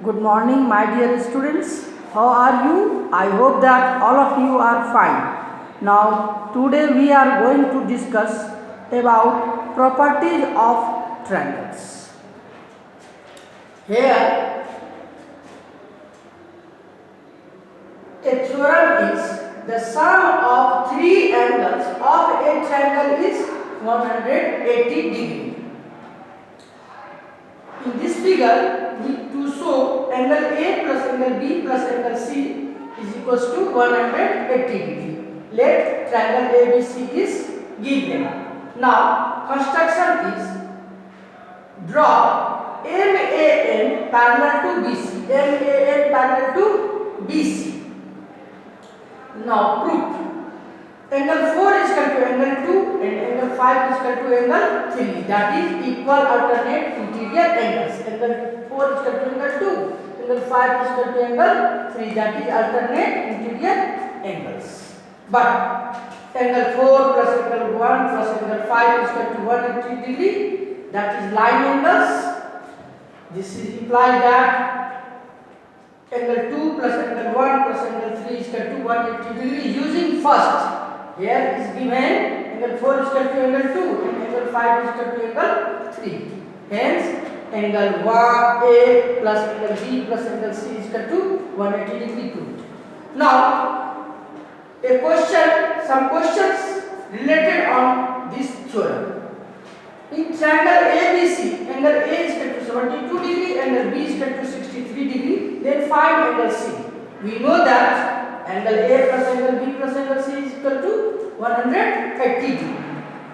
Good morning, my dear students. How are you? I hope that all of you are fine. Now, today we are going to discuss about properties of triangles. Here, a theorem is the sum of three angles of a triangle is 180 degree. In this figure, to show angle A plus angle B plus angle C is equals to 180 degree. Let triangle ABC is given. Now, construction is draw MAN parallel to BC. MAN parallel to BC. Now, proof. Angle 4 is equal to angle 2 and angle 5 is equal to angle 3. That is equal alternate interior angles. Angle 4 is equal to angle 2. Angle 5 is equal to angle 3. That is alternate interior angles. But angle 4 plus angle 1 plus angle 5 is equal to 180 degree. That is line angles. This is implied that angle 2 plus angle 1 plus angle 3 is equal to 180 degree using first. Here is given angle 4 is equal to angle 2 and angle 5 is equal to angle 3. Hence, angle A plus angle B plus angle C is equal to 180 degree proved. Now, some questions related on this theorem. In triangle ABC, angle A is equal to 72 degree, angle B is equal to 63 degree. Then find angle C. We know that angle A plus angle B plus angle C is equal to 180 degree.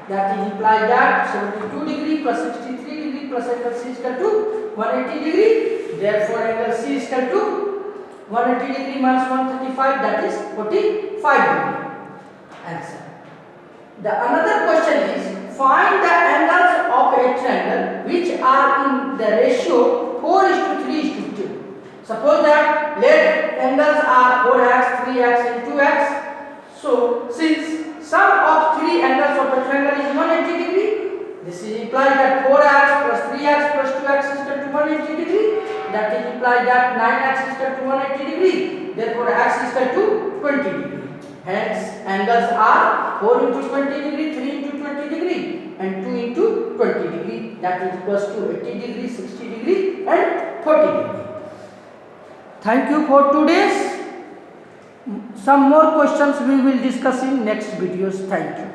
That is implied that 72 degree plus 63 degree plus angle C is equal to 180 degree. Therefore, angle C is equal to 180 degree minus 135, that is 45 degree. Answer. The another question is find the angles of a triangle which are in the ratio 4:3:2. Suppose that let angles are 4x, 3x and 2x. So, since sum of three angles of a triangle is 180 degree, this is implied that 4x plus 3x plus 2x is equal to 180 degree. That is implied that 9x is equal to 180 degree. Therefore, x is equal to 20 degree. Hence, angles are 4 into 20 degree, 3 into 20 degree and 2 into 20 degree. That is equals to 80 degree, 60 degree and 30 degree. Thank you for today's. Some more questions we will discuss in next videos. Thank you.